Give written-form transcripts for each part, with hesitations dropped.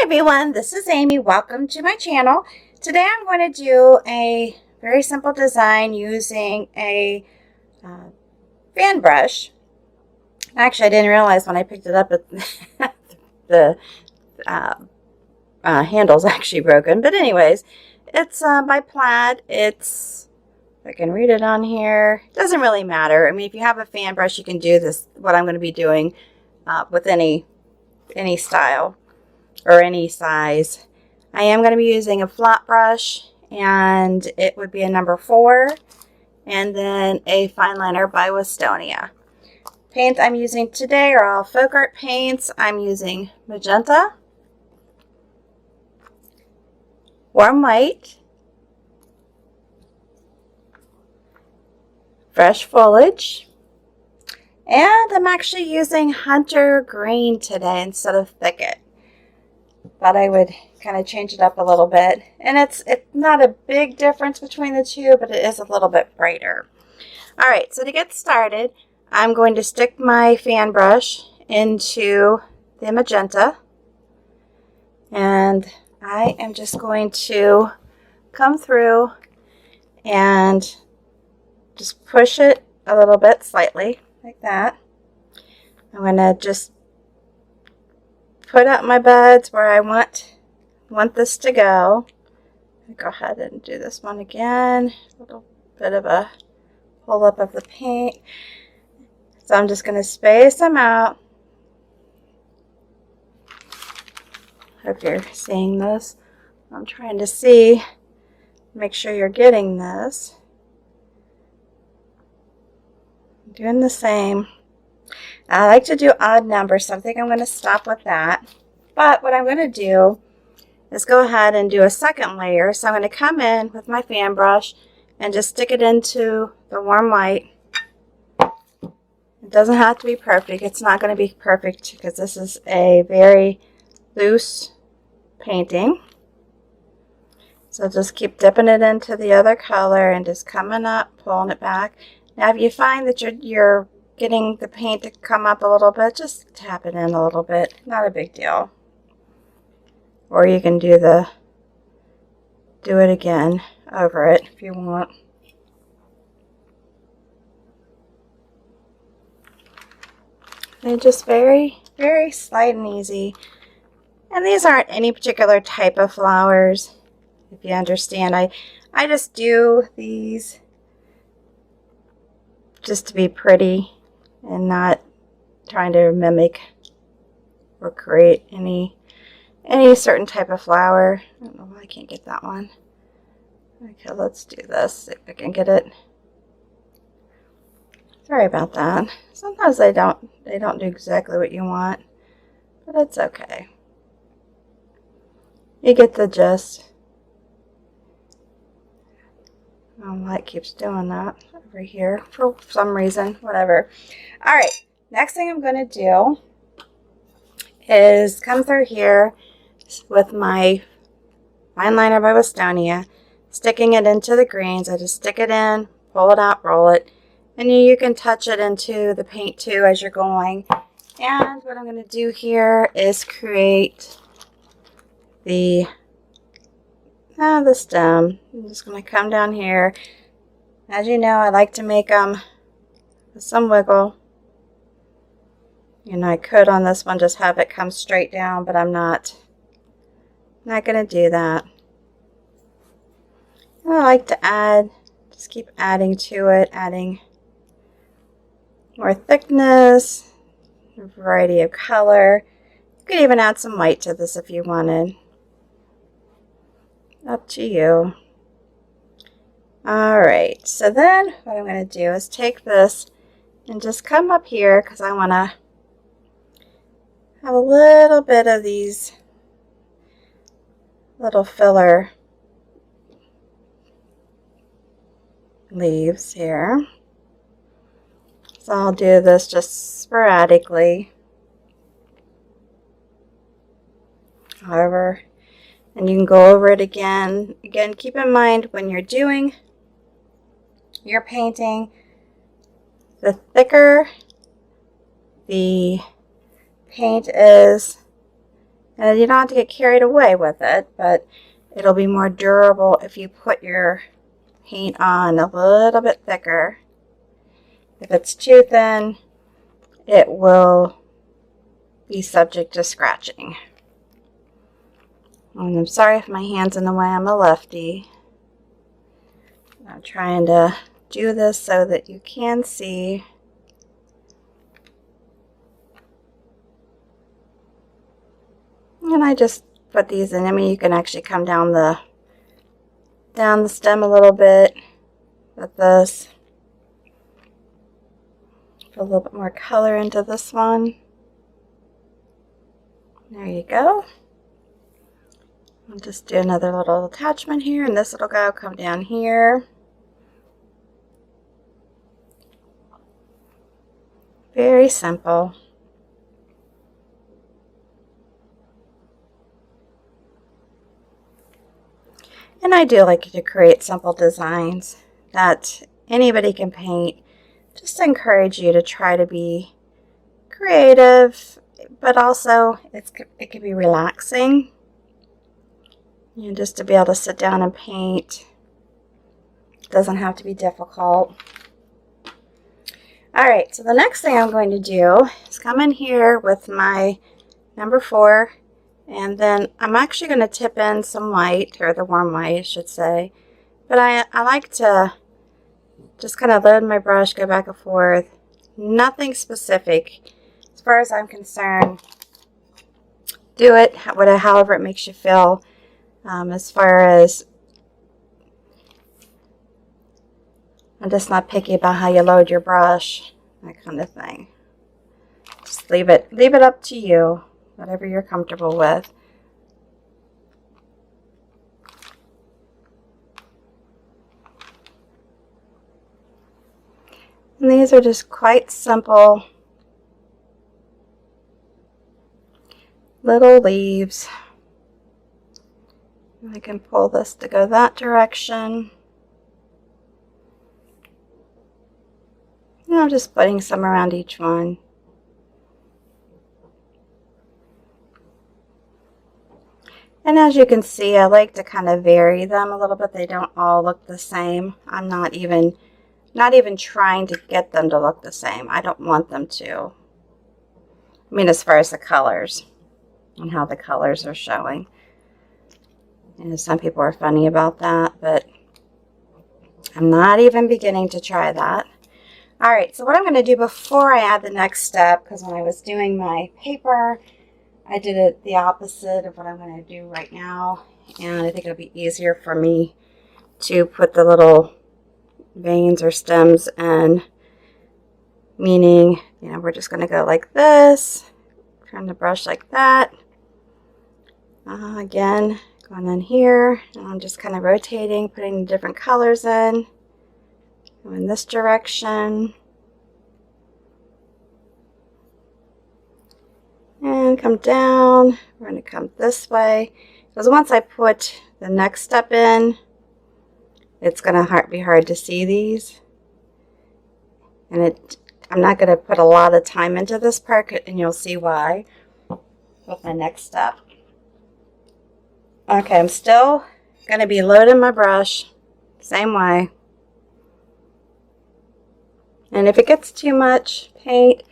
everyone, this is Amy. Welcome to my channel. Today I'm going to do a very simple design using a fan brush. Actually, I didn't realize when I picked it up that the handle's actually broken. But anyways, it's by Plaid. It's, if I can read it on here, it doesn't really matter. I mean, if you have a fan brush, you can do this, what I'm going to be doing with any style or any size. I am going to be using a flat brush, and it would be a number 4, and then a fine liner by Westonia. Paints I'm using today are all FolkArt paints. I'm using magenta, warm white, fresh foliage, and I'm actually using hunter green today instead of thicket. Thought I would kind of change it up a little bit, and it's not a big difference between the two, but it is a little bit brighter. All right, so to get started, I'm going to stick my fan brush into the magenta, and I am just going to come through and just push it a little bit, slightly like that. I'm going to just put up my buds where I want this to go. Go ahead and do this one again. A little bit of a pull up of the paint. So I'm just going to space them out. Hope you're seeing this. I'm trying to see, make sure you're getting this. I'm doing the same. I like to do odd numbers, so I think I'm going to stop with that. But what I'm going to do is go ahead and do a second layer. So I'm going to come in with my fan brush and just stick it into the warm white. It doesn't have to be perfect. It's not going to be perfect because this is a very loose painting. So just keep dipping it into the other color and just coming up, pulling it back. Now if you find that you're getting the paint to come up a little bit, just tap it in a little bit. Not a big deal. Or you can do it again over it if you want. They're just very, very slight and easy. And these aren't any particular type of flowers, if you understand. I just do these just to be pretty and not trying to mimic or create any certain type of flower. I don't know why I can't get that one. Okay, let's do this, see if I can get it. Sorry about that. Sometimes they don't do exactly what you want, but it's okay. You get the gist. I don't know why it keeps doing that over here for some reason, whatever. All right, next thing I'm going to do is come through here with my fine liner by Westonia, sticking it into the greens. I just stick it in, pull it out, roll it, and you can touch it into the paint too as you're going. And what I'm going to do here is create the stem. I'm just going to come down here. As you know, I like to make them with some wiggle. You know, I could on this one just have it come straight down, but I'm not going to do that. And I like to add, just keep adding to it, adding more thickness, a variety of color. You could even add some white to this if you wanted. Up to you. Alright, so then what I'm going to do is take this and just come up here because I want to have a little bit of these little filler leaves here. So I'll do this just sporadically. However, and you can go over it again. Again, keep in mind when you're doing your painting, the thicker the paint is, And you don't have to get carried away with it, but it'll be more durable if you put your paint on a little bit thicker. If it's too thin, it will be subject to scratching. And I'm sorry if my hand's in the way, I'm a lefty. I'm trying to do this so that you can see. And I just put these in. I mean, you can actually come down the stem a little bit with this. Put a little bit more color into this one. There you go. I'll just do another little attachment here, and this will come down here. Very simple. And I do like to create simple designs that anybody can paint. Just to encourage you to try to be creative, but also it can be relaxing. You know, just to be able to sit down and paint. It doesn't have to be difficult. Alright, so the next thing I'm going to do is come in here with my number 4. And then I'm actually going to tip in some white, or the warm white I should say. But I like to just kind of load my brush, go back and forth. Nothing specific. As far as I'm concerned, do it however it makes you feel. As far as, I'm just not picky about how you load your brush, that kind of thing. Just leave it up to you. Whatever you're comfortable with. And these are just quite simple little leaves. I can pull this to go that direction. And I'm just putting some around each one. And as you can see, I like to kind of vary them a little bit. They don't all look the same. I'm not even trying to get them to look the same. I don't want them to. I mean, as far as the colors and how the colors are showing. And some people are funny about that, but I'm not even beginning to try that. All right, so what I'm going to do before I add the next step, because when I was doing my paper, I did it the opposite of what I'm going to do right now, and I think it'll be easier for me to put the little veins or stems in, meaning, you know, we're just going to go like this, turn the brush like that, again, going in here, and I'm just kind of rotating, putting different colors in this direction. And come down. We're going to come this way. Because once I put the next step in, it's going to be hard to see these. And I'm not going to put a lot of time into this part, and you'll see why with my next step. Okay, I'm still going to be loading my brush same way. And if it gets too much paint,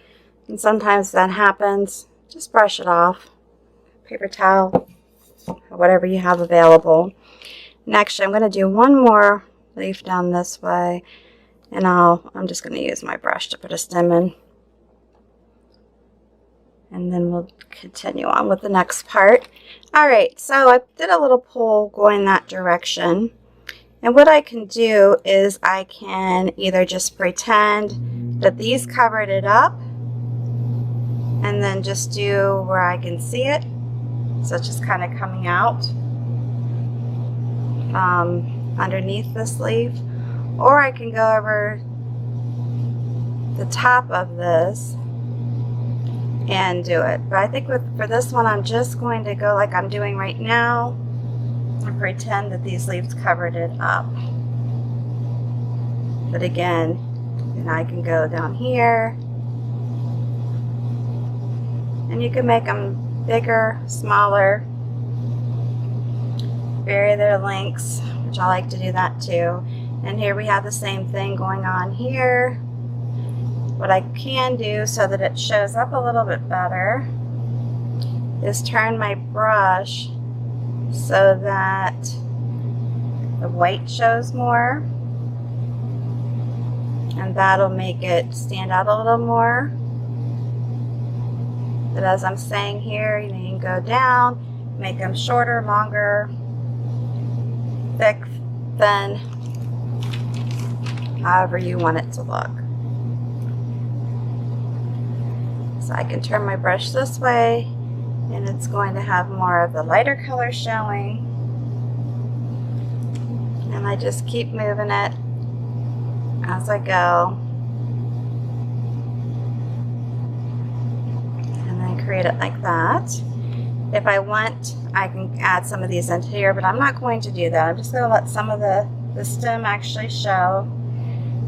and sometimes that happens, just brush it off. Paper towel, or whatever you have available. Next, I'm going to do one more leaf down this way, and I'm just going to use my brush to put a stem in. And then we'll continue on with the next part. Alright, so I did a little pull going that direction. And what I can do is I can either just pretend that these covered it up, and then just do where I can see it. So it's just kind of coming out underneath this leaf. Or I can go over the top of this and do it. But I think for this one, I'm just going to go like I'm doing right now and pretend that these leaves covered it up. But again, and I can go down here, and you can make them bigger, smaller, vary their lengths, which I like to do that too. And here we have the same thing going on here. What I can do so that it shows up a little bit better is turn my brush so that the white shows more, and that'll make it stand out a little more. But as I'm saying here, you can go down, make them shorter, longer, thick, thin, however you want it to look. So I can turn my brush this way, and it's going to have more of the lighter color showing. And I just keep moving it as I go. And then create it like that. If I want, I can add some of these into here, but I'm not going to do that. I'm just going to let some of the stem actually show.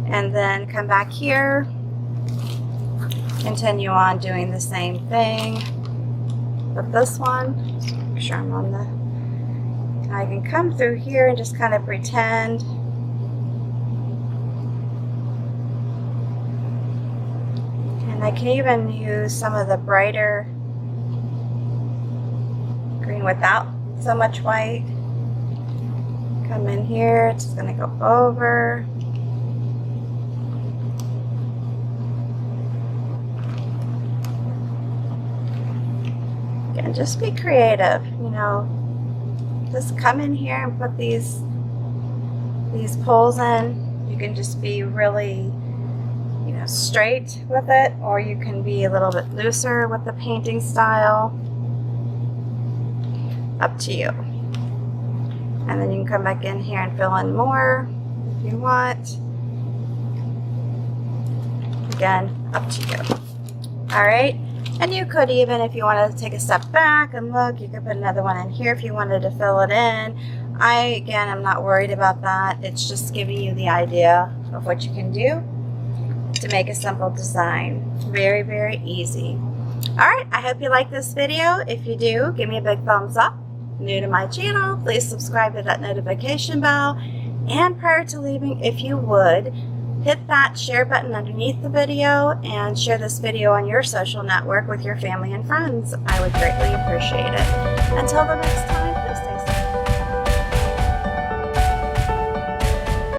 And then come back here, continue on doing the same thing with this one. Just make sure I'm on the, I can come through here and just kind of pretend. And I can even use some of the brighter green without so much white. Come in here, it's just going to go over. And just be creative, you know. Just come in here and put these pulls in. You can just be really, you know, straight with it, or you can be a little bit looser with the painting style. Up to you. And then you can come back in here and fill in more if you want. Again, up to you. All right. And you could even, if you wanted to take a step back and look, you could put another one in here if you wanted to fill it in. Again, I'm not worried about that. It's just giving you the idea of what you can do to make a simple design. Very, very easy. All right, I hope you like this video. If you do, give me a big thumbs up. New to my channel, please subscribe to that notification bell. And prior to leaving, if you would, hit that share button underneath the video and share this video on your social network with your family and friends. I would greatly appreciate it. Until the next time.